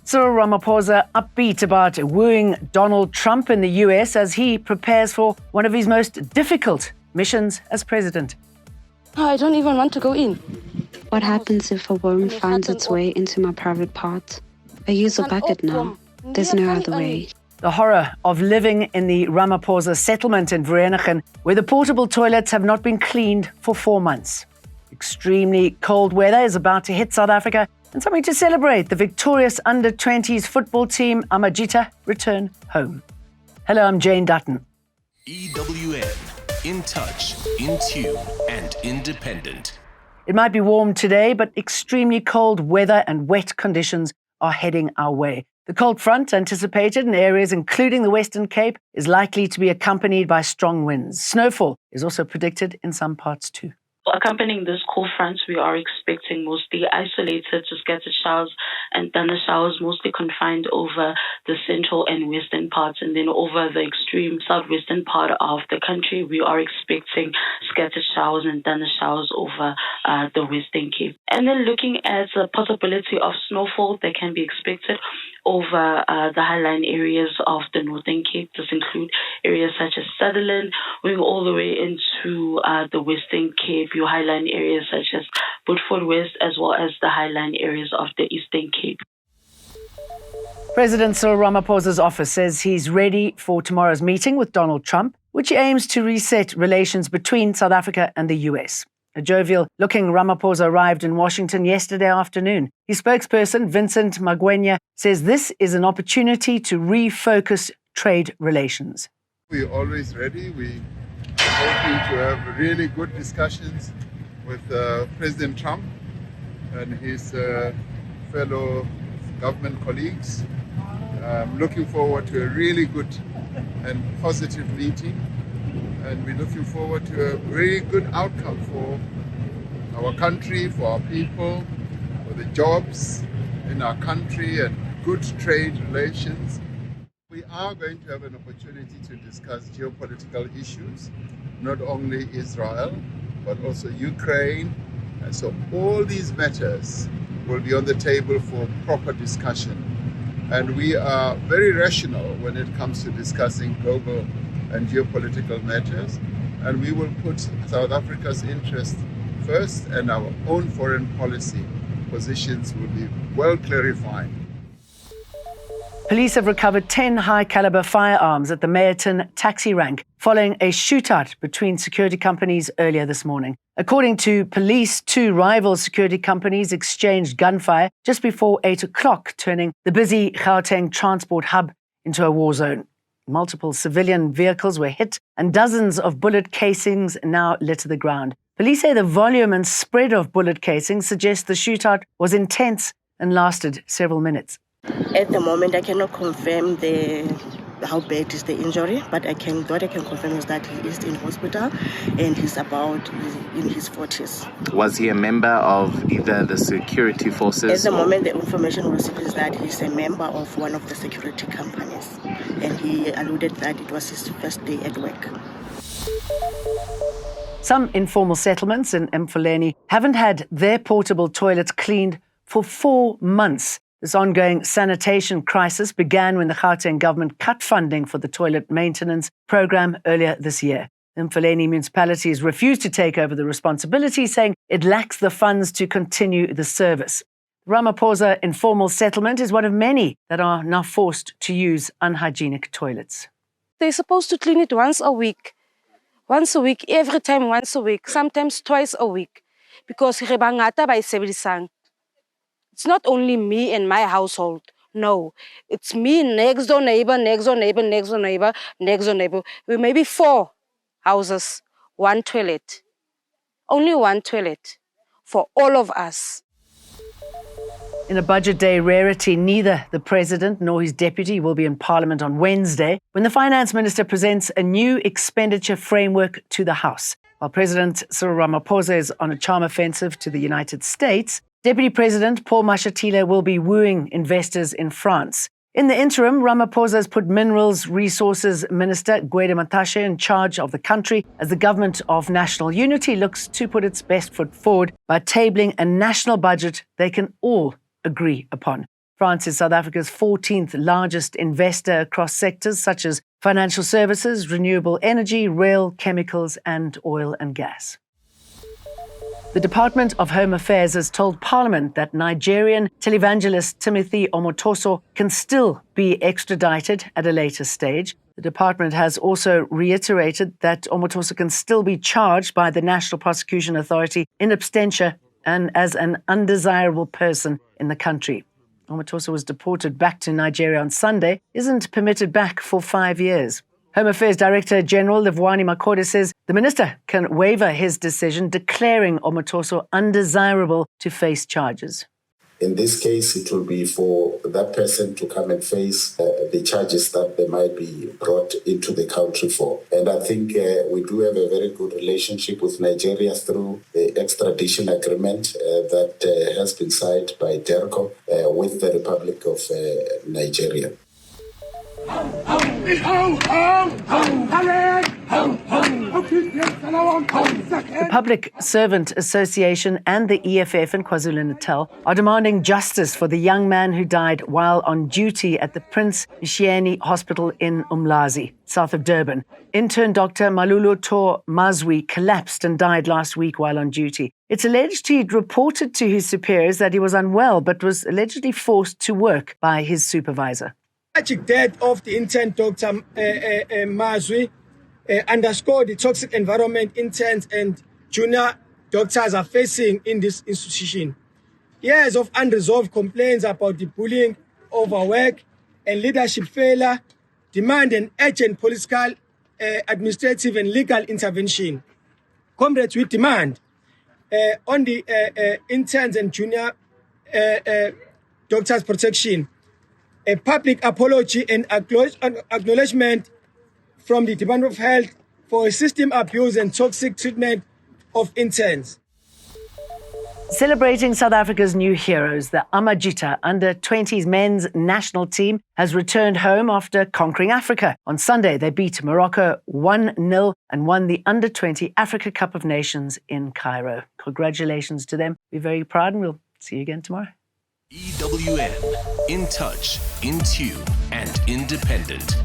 Cyril Ramaphosa upbeat about wooing Donald Trump in the US as he prepares for one of his most difficult missions as president. I don't even want to go in. What happens if a worm finds its way into my private part? I use a bucket now. There's no other way. The horror of living in the Ramaphosa settlement in Vereeniging, where the portable toilets have not been cleaned for 4 months. Extremely cold weather is about to hit South Africa, and something to celebrate. The victorious under-20s football team, Amajita, return home. Hello, I'm Jane Dutton. EWN. In touch, in tune, and independent. It might be warm today, but extremely cold weather and wet conditions are heading our way. The cold front, anticipated in areas including the Western Cape, is likely to be accompanied by strong winds. Snowfall is also predicted in some parts too. Accompanying this cold front, we are expecting mostly isolated to scattered showers and thunder showers, mostly confined over the central and western parts. And then over the extreme southwestern part of the country, we are expecting scattered showers and thunder showers over the Western Cape. And then looking at the possibility of snowfall that can be expected over the highline areas of the Northern Cape. This include areas such as Sutherland, going all the way into the Western Cape, your highline areas such as Woodford West, as well as the highline areas of the Eastern Cape. President Cyril Ramaphosa's office says he's ready for tomorrow's meeting with Donald Trump, which aims to reset relations between South Africa and the US. A jovial-looking Ramaphosa arrived in Washington yesterday afternoon. His spokesperson, Vincent Magwenya, says this is an opportunity to refocus trade relations. We're always ready. We're hoping to have really good discussions with President Trump and his fellow government colleagues. I'm looking forward to a really good and positive meeting. And we're looking forward to a very good outcome for our country, for our people, for the jobs in our country and good trade relations. We are going to have an opportunity to discuss geopolitical issues, not only Israel, but also Ukraine. And so all these matters will be on the table for proper discussion. And we are very rational when it comes to discussing global and geopolitical matters, and we will put South Africa's interest first, and our own foreign policy positions will be well clarified. Police have recovered 10 high-caliber firearms at the Meyerton taxi rank following a shootout between security companies earlier this morning. According to police, 2 rival security companies exchanged gunfire just before 8 o'clock, turning the busy Gauteng transport hub into a war zone. Multiple civilian vehicles were hit and dozens of bullet casings now litter the ground. Police say the volume and spread of bullet casings suggests the shootout was intense and lasted several minutes. At the moment, I cannot confirm how bad is the injury, but what I can confirm is that he is in hospital and he's in his 40s. Was he a member of either the security forces? At the moment, the information received is that he's a member of one of the security companies, and he alluded that it was his first day at work. Some informal settlements in Malaini haven't had their portable toilets cleaned for 4 months. This ongoing sanitation crisis began when the Gauteng government cut funding for the toilet maintenance program earlier this year. The Malaini municipality has refused to take over the responsibility, saying it lacks the funds to continue the service. Ramaphosa informal settlement is one of many that are now forced to use unhygienic toilets. They're supposed to clean it once a week, every time once a week, sometimes twice a week, because re bangata ba e sebedisang. It's not only me and my household. No, it's me, next door neighbor, next door neighbor, next door neighbor, next door neighbor. We maybe 4 houses, 1 toilet. Only 1 toilet for all of us. In a budget day rarity, neither the president nor his deputy will be in Parliament on Wednesday when the finance minister presents a new expenditure framework to the House. While President Cyril Ramaphosa is on a charm offensive to the United States, Deputy President Paul Mashatile will be wooing investors in France. In the interim, Ramaphosa has put Minerals Resources Minister Gwede Mantashe in charge of the country as the government of national unity looks to put its best foot forward by tabling a national budget they can all agree upon. France is South Africa's 14th largest investor across sectors such as financial services, renewable energy, rail, chemicals, and oil and gas. The Department of Home Affairs has told Parliament that Nigerian televangelist Timothy Omotoso can still be extradited at a later stage. The department has also reiterated that Omotoso can still be charged by the National Prosecution Authority in absentia and as an undesirable person in the country. Omotoso was deported back to Nigeria on Sunday, isn't permitted back for 5 years. Home Affairs Director General Livwani Makode says the minister can waiver his decision declaring Omotoso undesirable to face charges. In this case, it will be for that person to come and face the charges that they might be brought into the country for. And I think we do have a very good relationship with Nigeria through the extradition agreement that has been signed by DERCO with the Republic of Nigeria. The Public Servant Association and the EFF in KwaZulu-Natal are demanding justice for the young man who died while on duty at the Prince Mshiyeni Hospital in Umlazi, south of Durban. Intern Dr. Malulu Tor Mazwi collapsed and died last week while on duty. It's alleged he'd reported to his superiors that he was unwell, but was allegedly forced to work by his supervisor. The tragic death of the intern Dr. Mazwi underscored the toxic environment interns and junior doctors are facing in this institution. Years of unresolved complaints about the bullying, overwork, and leadership failure demand an urgent political, administrative, and legal intervention. Comrades, we demand on the interns and junior doctors' protection, a public apology and acknowledgement from the Department of Health for system abuse and toxic treatment of interns. Celebrating South Africa's new heroes, the Amajita under-20s men's national team has returned home after conquering Africa. On Sunday, they beat Morocco 1-0 and won the under-20 Africa Cup of Nations in Cairo. Congratulations to them. We're very proud and we'll see you again tomorrow. EWN, in touch, in tune, and independent.